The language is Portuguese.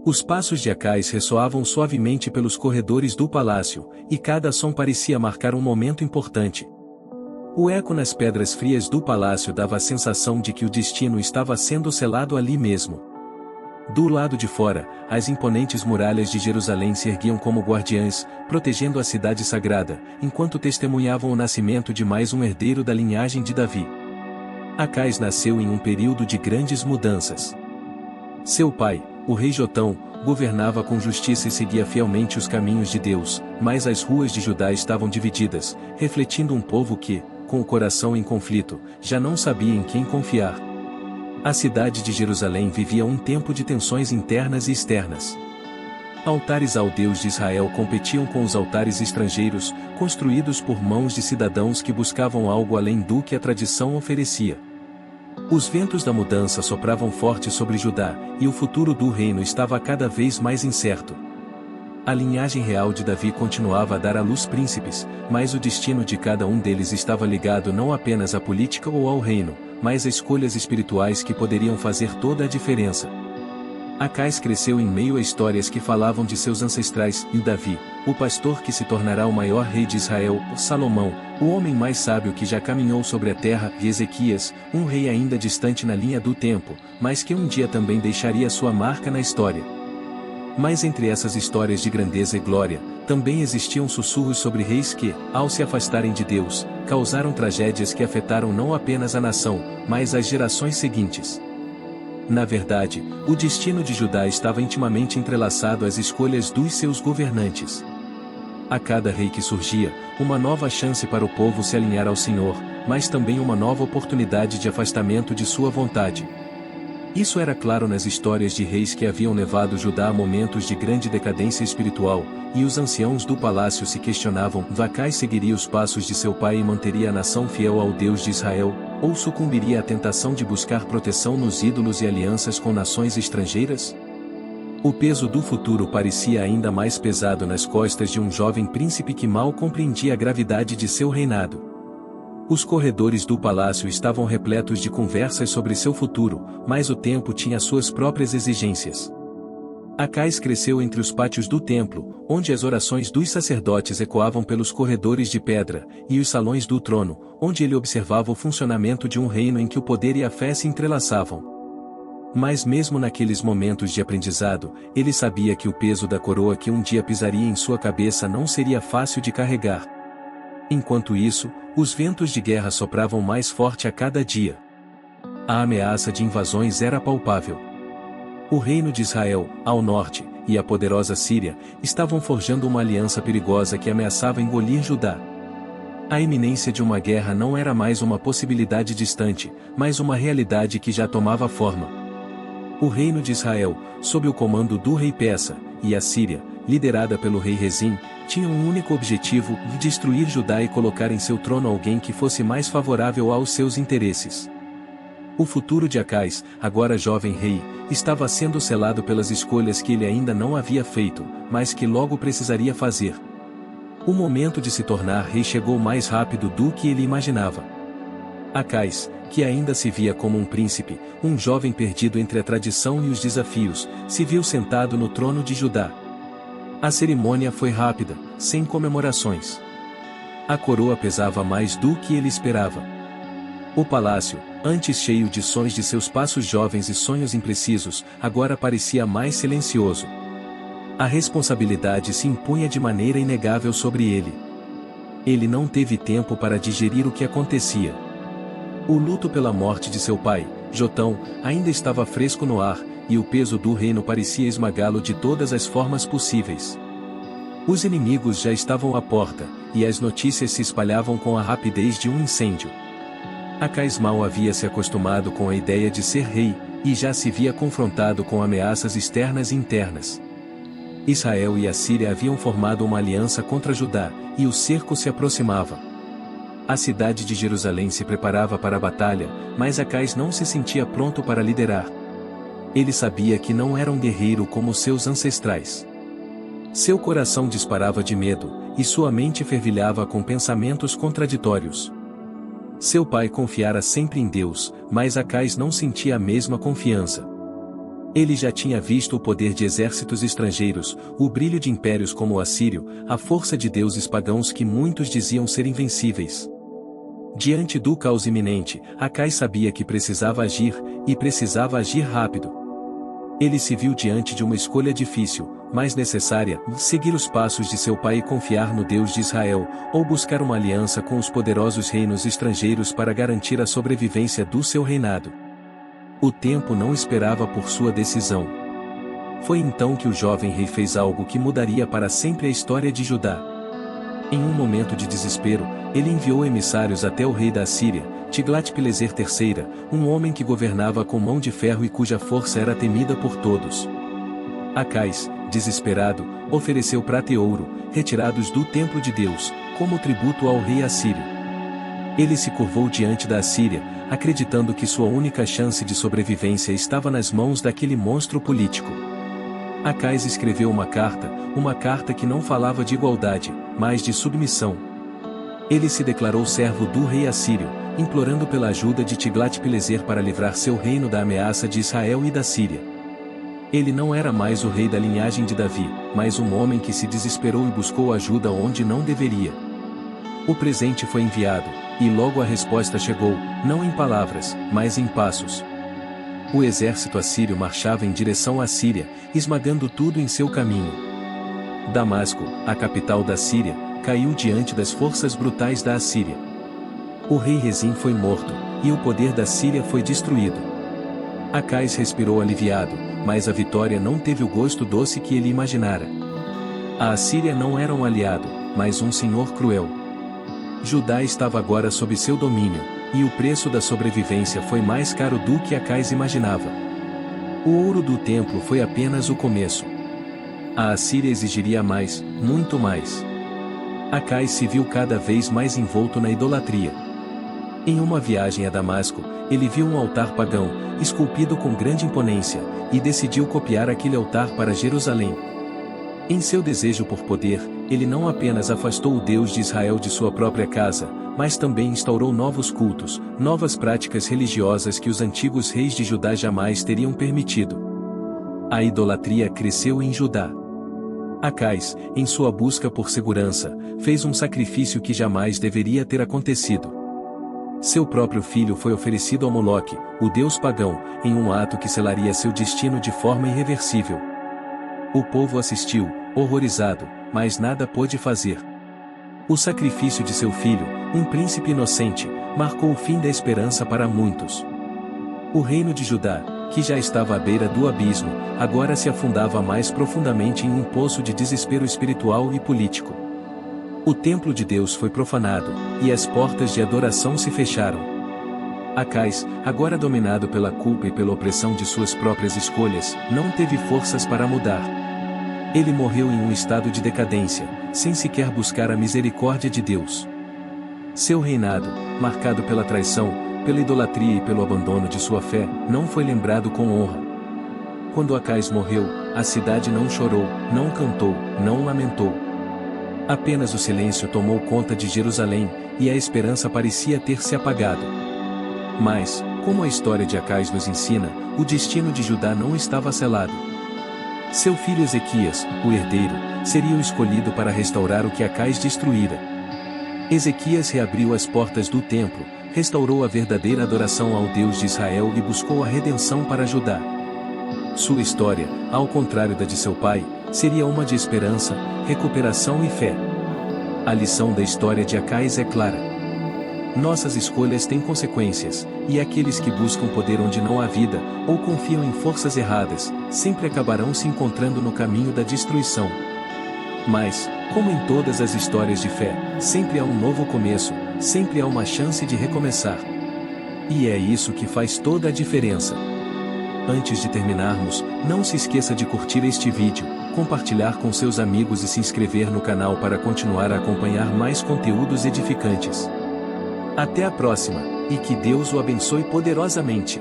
Os passos de Acais ressoavam suavemente pelos corredores do palácio, e cada som parecia marcar um momento importante. O eco nas pedras frias do palácio dava a sensação de que o destino estava sendo selado ali mesmo. Do lado de fora, as imponentes muralhas de Jerusalém se erguiam como guardiãs, protegendo a cidade sagrada, enquanto testemunhavam o nascimento de mais um herdeiro da linhagem de Davi. Acais nasceu em um período de grandes mudanças. Seu pai, o rei Jotão, governava com justiça e seguia fielmente os caminhos de Deus, mas as ruas de Judá estavam divididas, refletindo um povo que, com o coração em conflito, já não sabia em quem confiar. A cidade de Jerusalém vivia um tempo de tensões internas e externas. Altares ao Deus de Israel competiam com os altares estrangeiros, construídos por mãos de cidadãos que buscavam algo além do que a tradição oferecia. Os ventos da mudança sopravam forte sobre Judá, e o futuro do reino estava cada vez mais incerto. A linhagem real de Davi continuava a dar à luz príncipes, mas o destino de cada um deles estava ligado não apenas à política ou ao reino, mas a escolhas espirituais que poderiam fazer toda a diferença. Acais cresceu em meio a histórias que falavam de seus ancestrais, e Davi, o pastor que se tornará o maior rei de Israel, Salomão, o homem mais sábio que já caminhou sobre a terra, e Ezequias, um rei ainda distante na linha do tempo, mas que um dia também deixaria sua marca na história. Mas entre essas histórias de grandeza e glória, também existiam sussurros sobre reis que, ao se afastarem de Deus, causaram tragédias que afetaram não apenas a nação, mas as gerações seguintes. Na verdade, o destino de Judá estava intimamente entrelaçado às escolhas dos seus governantes. A cada rei que surgia, uma nova chance para o povo se alinhar ao Senhor, mas também uma nova oportunidade de afastamento de sua vontade. Isso era claro nas histórias de reis que haviam levado Judá a momentos de grande decadência espiritual, e os anciãos do palácio se questionavam: Acais seguiria os passos de seu pai e manteria a nação fiel ao Deus de Israel, ou sucumbiria à tentação de buscar proteção nos ídolos e alianças com nações estrangeiras? O peso do futuro parecia ainda mais pesado nas costas de um jovem príncipe que mal compreendia a gravidade de seu reinado. Os corredores do palácio estavam repletos de conversas sobre seu futuro, mas o tempo tinha suas próprias exigências. Acais cresceu entre os pátios do templo, onde as orações dos sacerdotes ecoavam pelos corredores de pedra, e os salões do trono, onde ele observava o funcionamento de um reino em que o poder e a fé se entrelaçavam. Mas mesmo naqueles momentos de aprendizado, ele sabia que o peso da coroa que um dia pisaria em sua cabeça não seria fácil de carregar. Enquanto isso, os ventos de guerra sopravam mais forte a cada dia. A ameaça de invasões era palpável. O reino de Israel, ao norte, e a poderosa Síria, estavam forjando uma aliança perigosa que ameaçava engolir Judá. A iminência de uma guerra não era mais uma possibilidade distante, mas uma realidade que já tomava forma. O reino de Israel, sob o comando do rei Peça, e a Síria, liderada pelo rei Rezim, tinham um único objetivo: destruir Judá e colocar em seu trono alguém que fosse mais favorável aos seus interesses. O futuro de Acais, agora jovem rei, estava sendo selado pelas escolhas que ele ainda não havia feito, mas que logo precisaria fazer. O momento de se tornar rei chegou mais rápido do que ele imaginava. Acais, que ainda se via como um príncipe, um jovem perdido entre a tradição e os desafios, se viu sentado no trono de Judá. A cerimônia foi rápida, sem comemorações. A coroa pesava mais do que ele esperava. O palácio, antes cheio de sons de seus passos jovens e sonhos imprecisos, agora parecia mais silencioso. A responsabilidade se impunha de maneira inegável sobre ele. Ele não teve tempo para digerir o que acontecia. O luto pela morte de seu pai, Jotão, ainda estava fresco no ar, e o peso do reino parecia esmagá-lo de todas as formas possíveis. Os inimigos já estavam à porta, e as notícias se espalhavam com a rapidez de um incêndio. Acais mal havia se acostumado com a ideia de ser rei, e já se via confrontado com ameaças externas e internas. Israel e a Síria haviam formado uma aliança contra Judá, e o cerco se aproximava. A cidade de Jerusalém se preparava para a batalha, mas Acais não se sentia pronto para liderar. Ele sabia que não era um guerreiro como seus ancestrais. Seu coração disparava de medo, e sua mente fervilhava com pensamentos contraditórios. Seu pai confiara sempre em Deus, mas Acais não sentia a mesma confiança. Ele já tinha visto o poder de exércitos estrangeiros, o brilho de impérios como o assírio, a força de deuses pagãos que muitos diziam ser invencíveis. Diante do caos iminente, Acais sabia que precisava agir, e precisava agir rápido. Ele se viu diante de uma escolha difícil, mas necessária: seguir os passos de seu pai e confiar no Deus de Israel, ou buscar uma aliança com os poderosos reinos estrangeiros para garantir a sobrevivência do seu reinado. O tempo não esperava por sua decisão. Foi então que o jovem rei fez algo que mudaria para sempre a história de Judá. Em um momento de desespero, ele enviou emissários até o rei da Assíria, Tiglat-Pileser III, um homem que governava com mão de ferro e cuja força era temida por todos. Acais, desesperado, ofereceu prata e ouro, retirados do templo de Deus, como tributo ao rei assírio. Ele se curvou diante da Assíria, acreditando que sua única chance de sobrevivência estava nas mãos daquele monstro político. Acais escreveu uma carta que não falava de igualdade, mas de submissão. Ele se declarou servo do rei assírio, implorando pela ajuda de Tiglat-Pileser para livrar seu reino da ameaça de Israel e da Síria. Ele não era mais o rei da linhagem de Davi, mas um homem que se desesperou e buscou ajuda onde não deveria. O presente foi enviado, e logo a resposta chegou, não em palavras, mas em passos. O exército assírio marchava em direção à Síria, esmagando tudo em seu caminho. Damasco, a capital da Síria, caiu diante das forças brutais da Assíria. O rei Rezim foi morto, e o poder da Síria foi destruído. Acais respirou aliviado, mas a vitória não teve o gosto doce que ele imaginara. A Assíria não era um aliado, mas um senhor cruel. Judá estava agora sob seu domínio, e o preço da sobrevivência foi mais caro do que Acais imaginava. O ouro do templo foi apenas o começo. A Assíria exigiria mais, muito mais. Acais se viu cada vez mais envolto na idolatria. Em uma viagem a Damasco, ele viu um altar pagão, esculpido com grande imponência, e decidiu copiar aquele altar para Jerusalém. Em seu desejo por poder, ele não apenas afastou o Deus de Israel de sua própria casa, mas também instaurou novos cultos, novas práticas religiosas que os antigos reis de Judá jamais teriam permitido. A idolatria cresceu em Judá. Acais, em sua busca por segurança, fez um sacrifício que jamais deveria ter acontecido. Seu próprio filho foi oferecido a Moloque, o deus pagão, em um ato que selaria seu destino de forma irreversível. O povo assistiu, horrorizado, mas nada pôde fazer. O sacrifício de seu filho, um príncipe inocente, marcou o fim da esperança para muitos. O reino de Judá, que já estava à beira do abismo, agora se afundava mais profundamente em um poço de desespero espiritual e político. O templo de Deus foi profanado, e as portas de adoração se fecharam. Acais, agora dominado pela culpa e pela opressão de suas próprias escolhas, não teve forças para mudar. Ele morreu em um estado de decadência, sem sequer buscar a misericórdia de Deus. Seu reinado, marcado pela traição, pela idolatria e pelo abandono de sua fé, não foi lembrado com honra. Quando Acais morreu, a cidade não chorou, não cantou, não lamentou. Apenas o silêncio tomou conta de Jerusalém, e a esperança parecia ter se apagado. Mas, como a história de Acais nos ensina, o destino de Judá não estava selado. Seu filho Ezequias, o herdeiro, seria o escolhido para restaurar o que Acais destruíra. Ezequias reabriu as portas do templo, restaurou a verdadeira adoração ao Deus de Israel e buscou a redenção para Judá. Sua história, ao contrário da de seu pai, seria uma de esperança, recuperação e fé. A lição da história de Acais é clara. Nossas escolhas têm consequências, e aqueles que buscam poder onde não há vida, ou confiam em forças erradas, sempre acabarão se encontrando no caminho da destruição. Mas, como em todas as histórias de fé, sempre há um novo começo, sempre há uma chance de recomeçar. E é isso que faz toda a diferença. Antes de terminarmos, não se esqueça de curtir este vídeo, compartilhar com seus amigos e se inscrever no canal para continuar a acompanhar mais conteúdos edificantes. Até a próxima, e que Deus o abençoe poderosamente.